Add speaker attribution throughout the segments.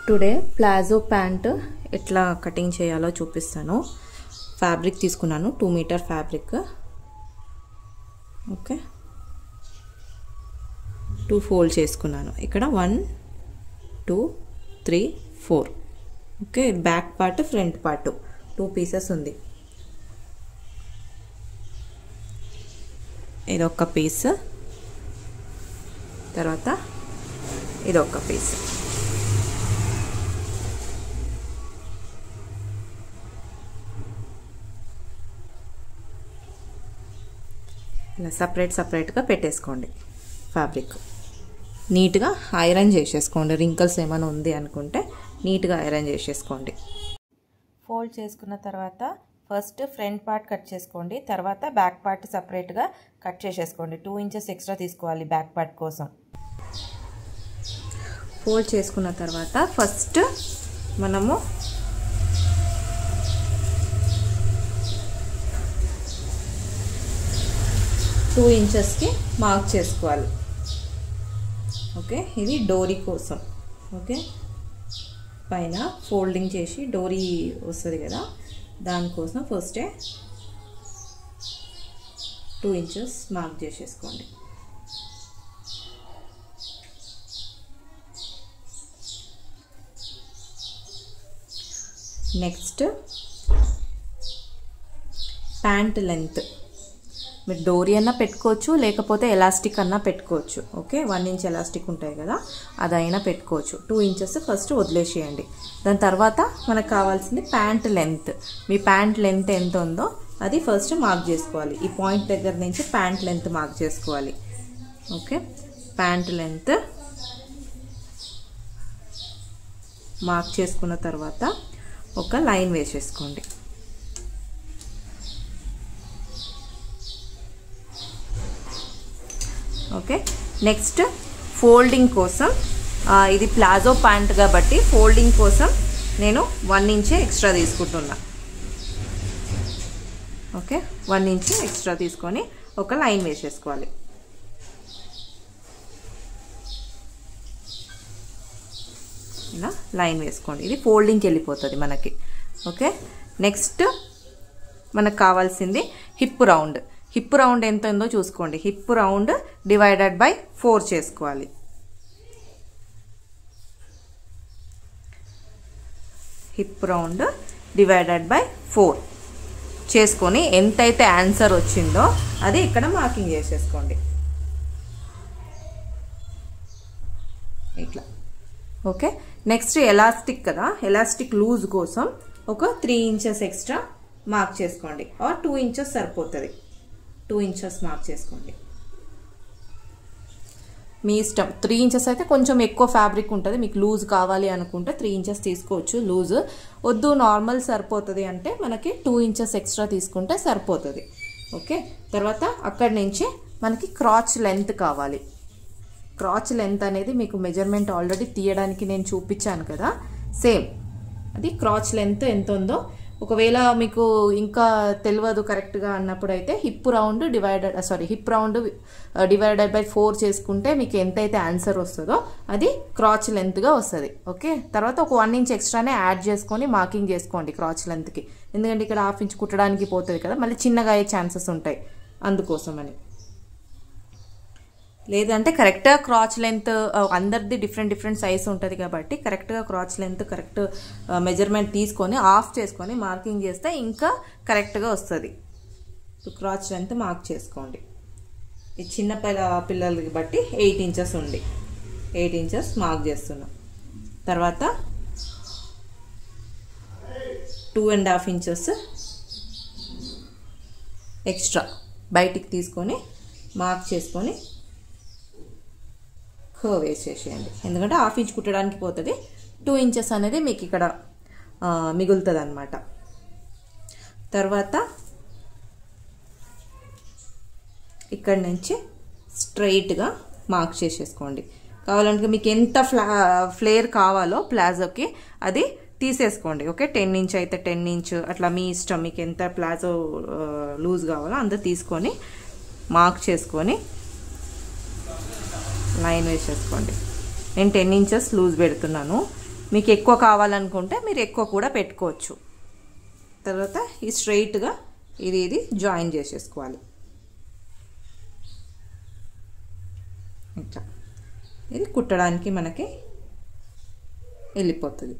Speaker 1: Today palazzo pant ఎట్లా cutting చేయాలో చూపిస్తాను. ఫ్యాబ్రిక్ తీసుకున్నాను 2 మీటర్ ఫ్యాబ్రిక్. ఓకే, 2 ఫోల్డ్ చేసుకున్నాను. ఇక్కడ 1 2 3 4. Okay, back part front part 2 pieces ఉంది. ఇదొక పీస్, తర్వాత ఇదొక పీస్. ఇలా సపరేట్గా పెట్టేసుకోండి. ఫ్యాబ్రిక్ నీట్గా ఐరన్ చేసేసుకోండి. రింకల్స్ ఏమైనా ఉంది అనుకుంటే నీట్గా ఐరన్ చేసేసుకోండి. ఫోల్డ్ చేసుకున్న తర్వాత ఫస్ట్ ఫ్రంట్ పార్ట్ కట్ చేసుకోండి, తర్వాత బ్యాక్ పార్ట్ సపరేట్గా కట్ చేసేసుకోండి. 2 ఇంచెస్ ఎక్స్ట్రా తీసుకోవాలి బ్యాక్ పార్ట్ కోసం. ఫోల్డ్ చేసుకున్న తర్వాత ఫస్ట్ మనము టూ ఇంచెస్కి మార్క్ చేసుకోవాలి. ఓకే, ఇది డోరీ కోసం. ఓకే, పైన ఫోల్డింగ్ చేసి డోరీ వస్తుంది కదా, దానికోసం ఫస్టే 2 ఇంచెస్ మార్క్ చేసేసుకోండి. నెక్స్ట్ ప్యాంట్ లెంత్ మీరు డోరీ అన్నా పెట్టుకోవచ్చు, లేకపోతే ఎలాస్టిక్ అన్నా పెట్టుకోవచ్చు. ఓకే, 1 ఇంచ్ ఎలాస్టిక్ ఉంటాయి కదా, అదైనా పెట్టుకోవచ్చు. 2 ఇంచెస్ ఫస్ట్ వదిలేసేయండి. దాని తర్వాత మనకు కావాల్సింది ప్యాంట్ లెంత్. మీ ప్యాంట్ లెంత్ ఎంత ఉందో అది ఫస్ట్ మార్క్ చేసుకోవాలి. ఈ పాయింట్ దగ్గర నుంచి ప్యాంట్ లెంత్ మార్క్ చేసుకోవాలి. ఓకే, ప్యాంట్ లెంత్ మార్క్ చేసుకున్న తర్వాత ఒక లైన్ వేసేసుకోండి. ఓకే, నెక్స్ట్ ఫోల్డింగ్ కోసం, ఇది ప్లాజో ప్యాంట్ కాబట్టి ఫోల్డింగ్ కోసం నేను 1 ఇంచ్ ఎక్స్ట్రా తీసుకుంటున్నా. ఓకే, 1 ఇంచ్ ఎక్స్ట్రా తీసుకొని ఒక లైన్ వేసేసుకోవాలి. ఇలా లైన్ వేసుకోండి. ఇది ఫోల్డింగ్కి వెళ్ళిపోతుంది మనకి. ఓకే, నెక్స్ట్ మనకు కావాల్సింది హిప్ రౌండ్. హిప్ రౌండ్ ఎంత ఉందో చూసుకోండి. హిప్ రౌండ్ డివైడెడ్ బై 4 చేసుకోవాలి. హిప్ రౌండ్ డివైడెడ్ బై 4 చేసుకొని ఎంతైతే ఆన్సర్ వచ్చిందో అది ఇక్కడ మార్కింగ్ చేసేసుకోండి. ఇట్లా. ఓకే, నెక్స్ట్ ఎలాస్టిక్ కదా, ఎలాస్టిక్ లూజ్ కోసం ఒక 3 ఇంచెస్ ఎక్స్ట్రా మార్క్ చేసుకోండి. ఆర్ 2 ఇంచెస్ సరిపోతుంది. 2 ఇంచెస్ మార్క్ చేసుకోండి, మీ ఇష్టం. 3 ఇంచెస్ అయితే కొంచెం ఎక్కువ ఫ్యాబ్రిక్ ఉంటుంది, మీకు లూజ్ కావాలి అనుకుంటే 3 ఇంచెస్ తీసుకోవచ్చు. లూజ్ వద్దు, నార్మల్ సరిపోతుంది అంటే మనకి 2 ఇంచెస్ ఎక్స్ట్రా తీసుకుంటే సరిపోతుంది. ఓకే, తర్వాత అక్కడి నుంచి మనకి క్రాచ్ లెంత్ కావాలి. క్రాచ్ లెంత్ అనేది మీకు మెజర్మెంట్ ఆల్రెడీ తీయడానికి నేను చూపించాను కదా, సేమ్ అది క్రాచ్ లెంత్ ఎంత ఉందో. ఒకవేళ మీకు ఇంకా తెలియదు కరెక్ట్గా అన్నప్పుడు అయితే హిప్ రౌండ్ డివైడెడ్ బై 4 చేసుకుంటే మీకు ఎంతైతే ఆన్సర్ వస్తుందో అది క్రాచ్ లెంత్గా వస్తుంది. ఓకే, తర్వాత ఒక 1 ఇంచ్ ఎక్స్ట్రానే యాడ్ చేసుకొని మార్కింగ్ చేసుకోండి క్రాచ్ లెంత్కి. ఎందుకంటే ఇక్కడ 1/2 ఇంచ్ కుట్టడానికి పోతుంది కదా, మళ్ళీ చిన్నగా అయ్యే ఛాన్సెస్ ఉంటాయి, అందుకోసమని. లేదంటే కరెక్ట్గా క్రాచ్ లెంత్ అందరిది డిఫరెంట్ సైజ్ ఉంటుంది కాబట్టి కరెక్ట్గా క్రాచ్ లెంత్ కరెక్ట్ మెజర్మెంట్ తీసుకొని ఆఫ్ చేసుకొని మార్కింగ్ చేస్తే ఇంకా కరెక్ట్గా వస్తుంది. క్రాచ్ లెంత్ మార్క్ చేసుకోండి. ఈ చిన్న పిల్లలకి బట్టి 8 ఇంచెస్ ఉంది. 8 ఇంచెస్ మార్క్ చేస్తున్నాం. తర్వాత 2.5 ఇంచెస్ ఎక్స్ట్రా బయటికి తీసుకొని మార్క్ చేసుకొని కర్వ్ వేసేసేయండి. ఎందుకంటే 1/2 ఇంచ్ కుట్టడానికి పోతుంది, 2 ఇంచెస్ అనేది మీకు ఇక్కడ మిగులుతుంది అన్నమాట. తర్వాత ఇక్కడ నుంచి స్ట్రైట్గా మార్క్ చేసేసుకోండి. కావాలంటే మీకు ఎంత ఫ్లేర్ కావాలో ప్లాజోకి అది తీసేసుకోండి. ఓకే, 10 ఇంచ్ అయితే 10 ఇంచ్ అట్లా మీ ఇష్టం. మీకు ఎంత ప్లాజో లూజ్ కావాలో అంత తీసుకొని మార్క్ చేసుకొని లైన్ వేసేసుకోండి. నేను 10 ఇంచెస్ లూజ్ పెడుతున్నాను. మీకు ఎక్కువ కావాలనుకుంటే మీరు ఎక్కువ కూడా పెట్టుకోవచ్చు. తర్వాత ఈ స్ట్రైట్గా ఇది జాయిన్ చేసేసుకోవాలి. ఇట్లా ఇది కుట్టడానికి మనకి వెళ్ళిపోతుంది.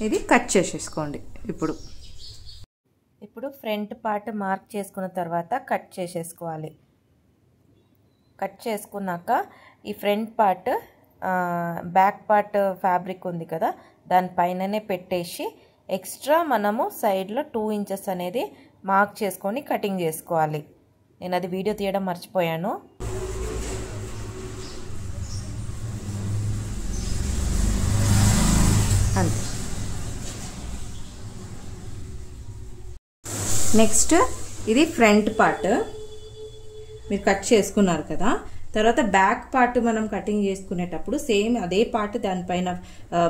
Speaker 1: ఇది కట్ చేసేసుకోండి. ఇప్పుడు ఫ్రంట్ పార్ట్ మార్క్ చేసుకున్న తర్వాత కట్ చేసేసుకోవాలి. కట్ చేసుకున్నాక ఈ front part back part fabric ఉంది కదా దానిపైననే పెట్టేసి ఎక్స్ట్రా మనము సైడ్లో 2 ఇంచెస్ అనేది మార్క్ చేసుకొని కటింగ్ చేసుకోవాలి. నేను అది వీడియో తీయడం మర్చిపోయాను. అంతే. నెక్స్ట్ ఇది ఫ్రంట్ పార్ట్ మీరు కట్ చేసుకున్నారు కదా. తర్వాత బ్యాక్ పార్ట్ మనం కటింగ్ చేసుకునేటప్పుడు సేమ్ అదే పార్ట్ దానిపైన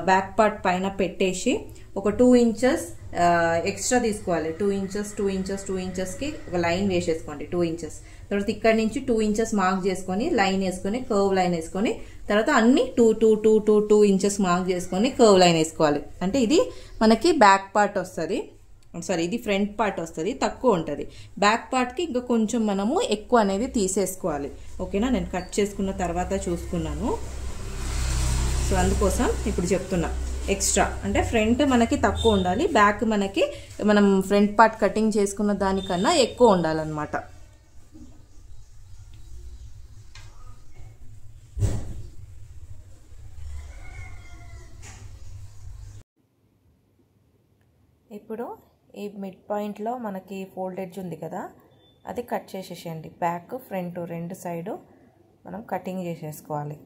Speaker 1: బ్యాక్ పార్ట్ పైన పెట్టేసి ఒక 2 ఇంచెస్ ఎక్స్ట్రా తీసుకోవాలి. 2 ఇంచెస్కి ఒక లైన్ వేసేసుకోండి. 2 ఇంచెస్ తర్వాత ఇక్కడ నుంచి 2 ఇంచెస్ మార్క్ చేసుకొని లైన్ వేసుకొని కర్వ్ లైన్ వేసుకొని తర్వాత అన్ని 2 ఇంచెస్ మార్క్ చేసుకొని కర్వ్ లైన్ వేసుకోవాలి. అంటే ఇది మనకి బ్యాక్ పార్ట్ వస్తుంది. సారీ, ఇది ఫ్రంట్ పార్ట్ వస్తుంది, తక్కువ ఉంటుంది. బ్యాక్ పార్ట్కి ఇంకా కొంచెం మనము ఎక్కువ అనేది తీసేసుకోవాలి. ఓకేనా, నేను కట్ చేసుకున్న తర్వాత చూసుకున్నాను. సో అందుకోసం ఇప్పుడు చెప్తున్నా. ఎక్స్ట్రా అంటే ఫ్రంట్ మనకి తక్కువ ఉండాలి, బ్యాక్ మనకి మనం ఫ్రంట్ పార్ట్ కటింగ్ చేసుకున్న దానికన్నా ఎక్కువ ఉండాలన్నమాట. ఇప్పుడు ఈ మిడ్ పాయింట్లో మనకి ఫోల్డ్ ఎడ్జ్ ఉంది కదా అది కట్ చేసేసేయండి. బ్యాక్ ఫ్రంట్ 2 సైడు మనం కటింగ్ చేసేసుకోవాలి.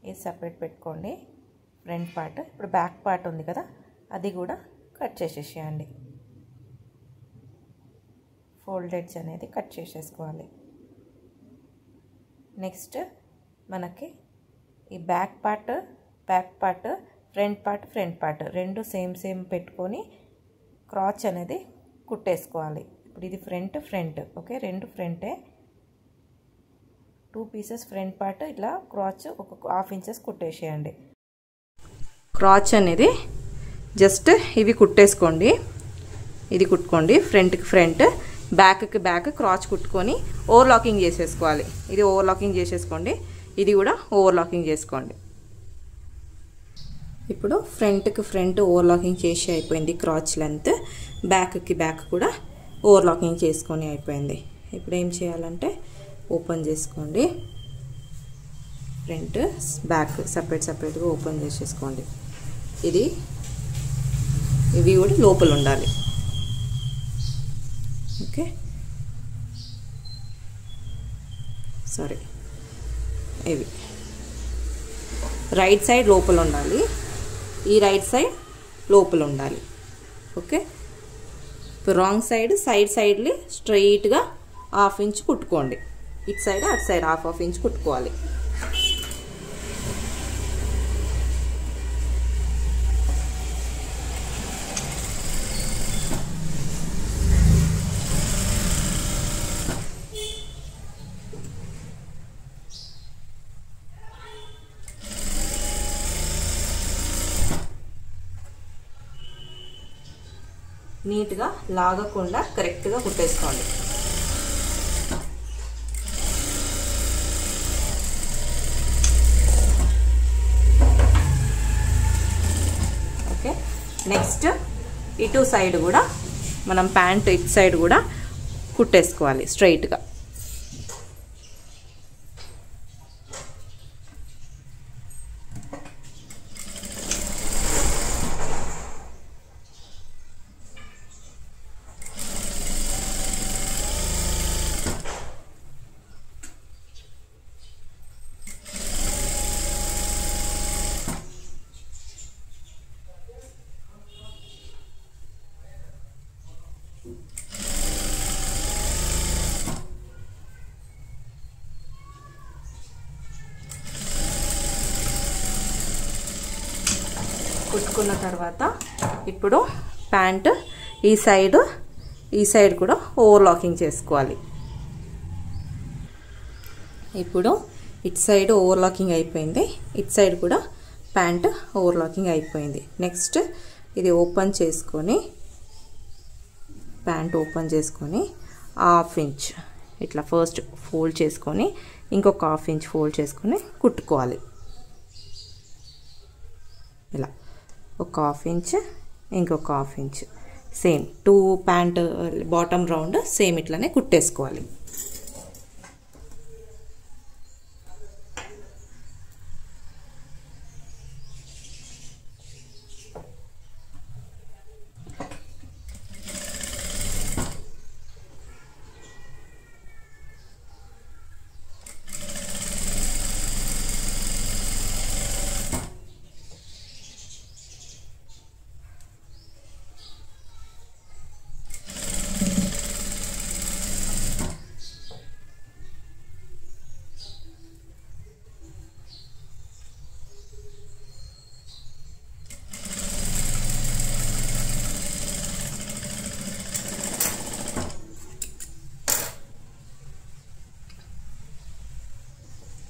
Speaker 1: ఇది సపరేట్ పెట్టుకోండి ఫ్రంట్ పార్ట్. ఇప్పుడు బ్యాక్ పార్ట్ ఉంది కదా అది కూడా కట్ చేసేసేయండి. ఫోల్డ్ ఎడ్జ్ అనేది కట్ చేసేసుకోవాలి. నెక్స్ట్ మనకి ఈ back part front part 2 same పెట్టుకొని క్రాచ్ అనేది కుట్టేసుకోవాలి. ఇప్పుడు ఇది front okay, 2 ఫ్రంటే 2 pieces front part ఇట్లా క్రాచ్ ఒక 1/2 ఇంచెస్ కుట్టేసేయండి. క్రాచ్ అనేది జస్ట్ ఇవి కుట్టేసుకోండి. ఇది కుట్టుకోండి ఫ్రంట్కి ఫ్రంట్, బ్యాక్కి బ్యాక్ క్రాచ్ కుట్టుకొని ఓవర్లాకింగ్ చేసేసుకోవాలి. ఇది ఓవర్లాకింగ్ చేసేసుకోండి, ఇది కూడా ఓవర్లాకింగ్ చేసుకోండి. ఇప్పుడు ఫ్రంట్కి ఫ్రంట్ ఓవర్లాకింగ్ చేసి అయిపోయింది. క్రాచ్ లెంత్ బ్యాక్కి బ్యాక్ కూడా ఓవర్లాకింగ్ చేసుకొని అయిపోయింది. ఇప్పుడు ఏం చేయాలంటే ఓపెన్ చేసుకోండి. ఫ్రంట్ బ్యాక్ సపరేట్గా ఓపెన్ చేసేసుకోండి. ఇవి కూడా లోపల ఉండాలి. ఓకే, సారీ, ఇవి రైట్ సైడ్ లోపల ఉండాలి, ఈ రైట్ సైడ్ లోపల ఉండాలి. ఓకే, ఇప్పుడు రాంగ్ సైడ్లీ స్ట్రైట్గా 1/2 ఇంచ్ కుట్టుకోండి. ఇటు సైడ్ అటు సైడ్ 1/2 ఇంచ్ కుట్టుకోవాలి. నీట్గా లాగకుండా కరెక్ట్గా కుట్టేసుకోండి. ఓకే, నెక్స్ట్ ఇటు సైడ్ కూడా మనం ప్యాంట్ ఇటు సైడ్ కూడా కుట్టేసుకోవాలి స్ట్రైట్గా. కుట్టుకున్న తర్వాత ఇప్పుడు ప్యాంట్ ఈ సైడ్ కూడా ఓవర్లాకింగ్ చేసుకోవాలి. ఇప్పుడు ఇటు సైడ్ ఓవర్లాకింగ్ అయిపోయింది, ఇటు సైడ్ కూడా ప్యాంట్ ఓవర్లాకింగ్ అయిపోయింది. నెక్స్ట్ ఇది ఓపెన్ చేసుకొని ప్యాంట్ ఓపెన్ చేసుకొని 1/2 ఇంచ్ ఇట్లా ఫస్ట్ ఫోల్డ్ చేసుకొని ఇంకొక 1/2 ఇంచ్ ఫోల్డ్ చేసుకొని కుట్టుకోవాలి. ఇలా ఒక 1/2 ఇంచ్ ఇంకొక 1/2 inch same 2 pant bottom round same ఇట్లానే కుట్టేసుకోవాలి.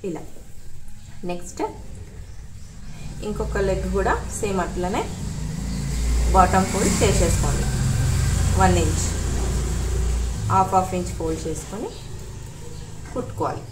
Speaker 1: ఇలా నెక్స్ట్ ఇంకొక లెగ్ కూడా సేమ్ అట్లనే బాటమ్ ఫోల్డ్ చేసేసుకోండి. 1 ఇంచ్ 1/2 ఇంచ్ ఫోల్డ్ చేసుకొని కుట్టుకోవాలి.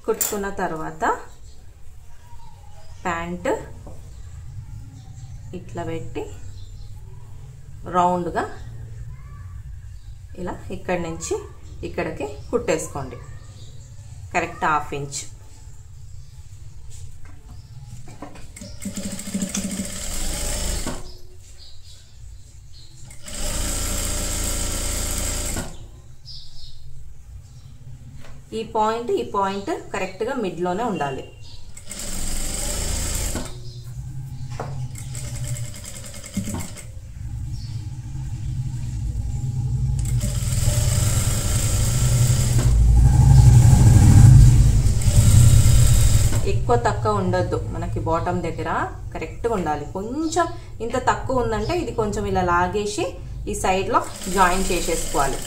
Speaker 1: కుట్టుకున్న తర్వాత ప్యాంట్ ఇట్లా పెట్టి రౌండ్గా ఇలా ఇక్కడి నుంచి ఇక్కడికి కుట్టేసుకోండి. Correct 1/2 inch. ఈ పాయింట్ కరెక్ట్గా మిడ్లోనే ఉండాలి. ఎక్కువ తక్కువ ఉండొద్దు, మనకి బాటమ్ దగ్గర కరెక్ట్గా ఉండాలి. కొంచెం ఇంత తక్కువ ఉందంటే ఇది కొంచెం ఇలా లాగేసి ఈ సైడ్లో జాయిన్ చేసేసుకోవాలి.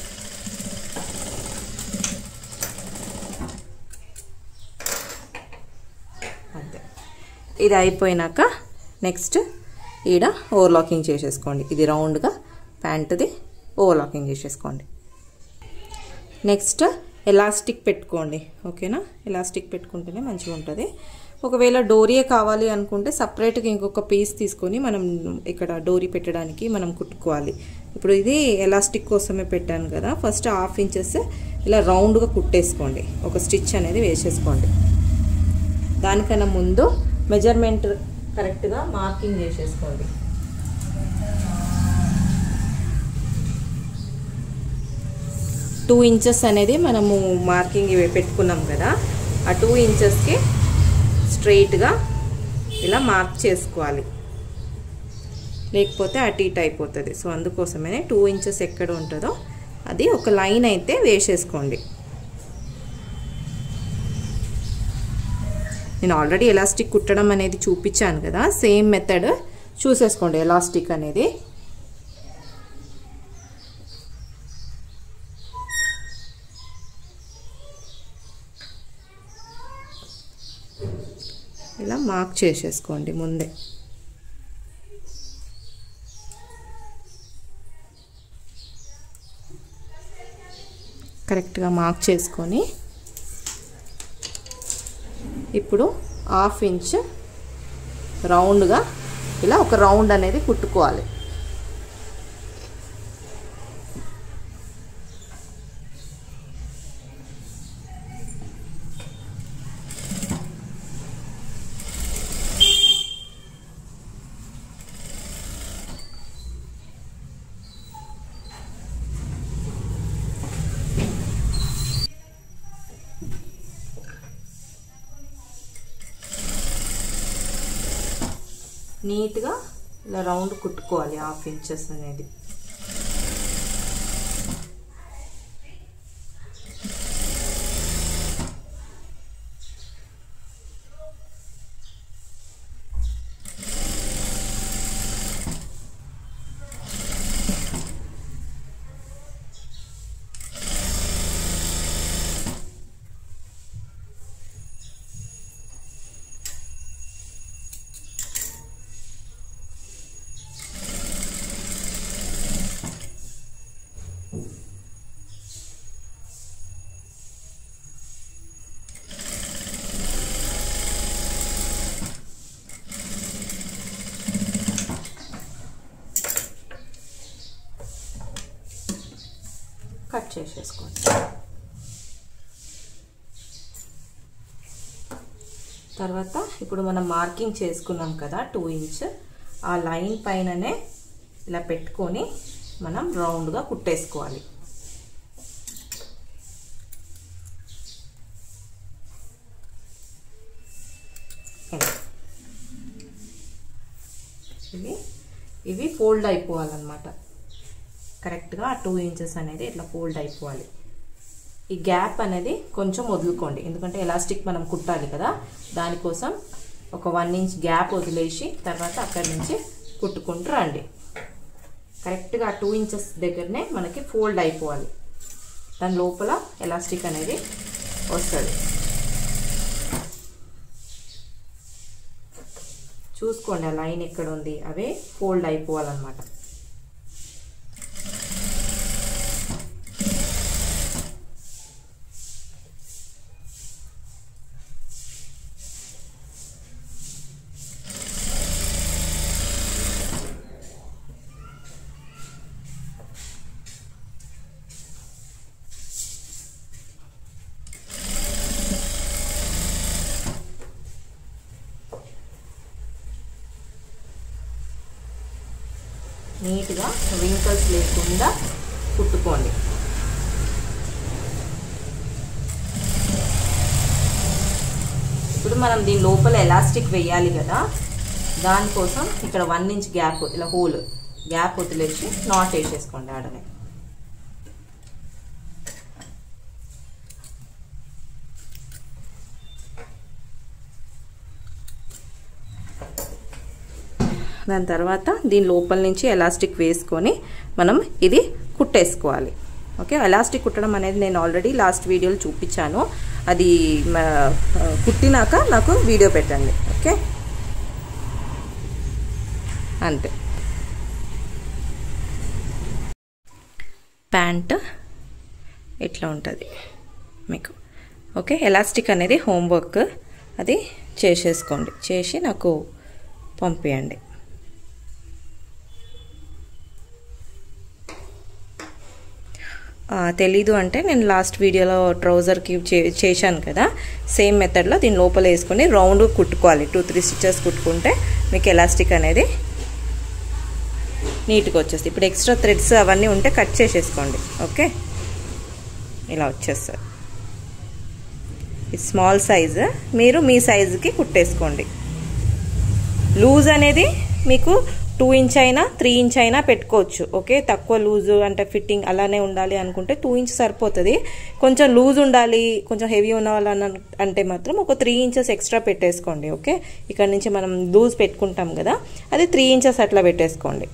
Speaker 1: ఇది అయిపోయినాక నెక్స్ట్ ఈడ ఓవర్లాకింగ్ చేసేసుకోండి. ఇది రౌండ్గా ప్యాంటుది ఓవర్లాకింగ్ చేసేసుకోండి. నెక్స్ట్ ఎలాస్టిక్ పెట్టుకోండి. ఓకేనా, ఎలాస్టిక్ పెట్టుకుంటేనే మంచిగా ఉంటుంది. ఒకవేళ డోరీయే కావాలి అనుకుంటే సపరేట్గా ఇంకొక పీస్ తీసుకొని మనం ఇక్కడ డోరీ పెట్టడానికి మనం కుట్టుకోవాలి. ఇప్పుడు ఇది ఎలాస్టిక్ కోసమే పెట్టాను కదా. ఫస్ట్ 1/2 ఇంచెస్ ఇలా రౌండ్గా కుట్టేసుకోండి. ఒక స్టిచ్ అనేది వేసేసుకోండి. దానికన్నా ముందు మెజర్మెంట్ కరెక్ట్గా మార్కింగ్ చేసేసుకోండి. టూ ఇంచెస్ అనేది మనము మార్కింగ్ పెట్టుకున్నాం కదా, ఆ 2 ఇంచెస్కి స్ట్రైట్గా ఇలా మార్క్ చేసుకోవాలి, లేకపోతే అటు ఇటు అయిపోతుంది. సో అందుకోసమే 2 ఇంచెస్ ఎక్కడ ఉంటుందో అది ఒక లైన్ అయితే వేసేసుకోండి. నేను ఆల్రెడీ ఎలాస్టిక్ కుట్టడం అనేది చూపించాను కదా, సేమ్ మెథడ్ చూసేసుకోండి. ఎలాస్టిక్ అనేది ఇలా మార్క్ చేసేసుకోండి ముందే. కరెక్ట్గా మార్క్ చేసుకొని ఇప్పుడు 1/2 ఇంచ్ రౌండ్గా ఇలా ఒక రౌండ్ అనేది కుట్టుకోవాలి. నీట్గా ఇలా రౌండ్ కుట్టుకోవాలి 1/2 ఇంచెస్ అనేది. కట్ చేసేసుకోండి. తర్వాత ఇప్పుడు మనం మార్కింగ్ చేసుకున్నాం కదా 2 ఇంచ్, ఆ లైన్ పైననే ఇలా పెట్టుకొని మనం రౌండ్గా కుట్టేసుకోవాలి. ఇవి ఫోల్డ్ అయిపోవాలన్నమాట. కరెక్ట్గా 2 ఇంచెస్ అనేది ఇట్లా ఫోల్డ్ అయిపోవాలి. ఈ గ్యాప్ అనేది కొంచెం వదులుకోండి, ఎందుకంటే ఎలాస్టిక్ మనం కుట్టాలి కదా, దానికోసం ఒక 1 ఇంచ్ గ్యాప్ వదిలేసి తర్వాత అక్కడి నుంచి కుట్టుకుంటూ రండి. కరెక్ట్గా 2 ఇంచెస్ దగ్గరనే మనకి ఫోల్డ్ అయిపోవాలి. దాని లోపల ఎలాస్టిక్ అనేది వస్తుంది. చూసుకోండి ఆ లైన్ ఎక్కడ ఉంది, అవే ఫోల్డ్ అయిపోవాలన్నమాట. నీట్గా రింకల్స్ లేకుండా కుట్టుకోండి. ఇప్పుడు మనం దీని లోపల ఎలాస్టిక్ వేయాలి కదా, దానికోసం ఇక్కడ 1 ఇంచ్ గ్యాప్, ఇలా హోల్ గ్యాప్ వదిలేసి నాట్ వేసేసుకోండి ఆడనే. దాని తర్వాత దీని లోపల నుంచి ఎలాస్టిక్ వేసుకొని మనం ఇది కుట్టేసుకోవాలి. ఓకే, ఎలాస్టిక్ కుట్టడం అనేది నేను ఆల్రెడీ లాస్ట్ వీడియోలో చూపించాను, అది కుట్టినాక నాకు వీడియో పెట్టండి. ఓకే, అంతే. ప్యాంట్ ఇట్లా ఉంటుంది మీకు. ఓకే, ఎలాస్టిక్ అనేది హోంవర్క్, అది చేసేసుకోండి, చేసి నాకు పంపించండి. తెలీదు అంటే నేను లాస్ట్ వీడియోలో ట్రౌజర్కి చేశాను కదా, సేమ్ మెథడ్లో దీని లోపల వేసుకొని రౌండ్ కుట్టుకోవాలి. 2-3 స్టిచెస్ కుట్టుకుంటే మీకు ఎలాస్టిక్ అనేది నీట్గా వచ్చేస్తుంది. ఇప్పుడు ఎక్స్ట్రా థ్రెడ్స్ అవన్నీ ఉంటే కట్ చేసేసుకోండి. ఓకే, ఇలా వచ్చేస్తుంది. ఇది స్మాల్ సైజు, మీరు మీ సైజుకి కుట్టేసుకోండి. లూజ్ అనేది మీకు 2 ఇంచ్ అయినా 3 ఇంచ్ అయినా పెట్టుకోవచ్చు. ఓకే, తక్కువ లూజు అంటే ఫిట్టింగ్ అలానే ఉండాలి అనుకుంటే 2 ఇంచ్ సరిపోతుంది. కొంచెం లూజ్ ఉండాలి, కొంచెం హెవీ ఉన్న వాళ్ళని అంటే మాత్రం ఒక 3 ఇంచెస్ ఎక్స్ట్రా పెట్టేసుకోండి. ఓకే, ఇక్కడ నుంచి మనం లూజ్ పెట్టుకుంటాం కదా, అది 3 ఇంచెస్ అట్లా పెట్టేసుకోండి.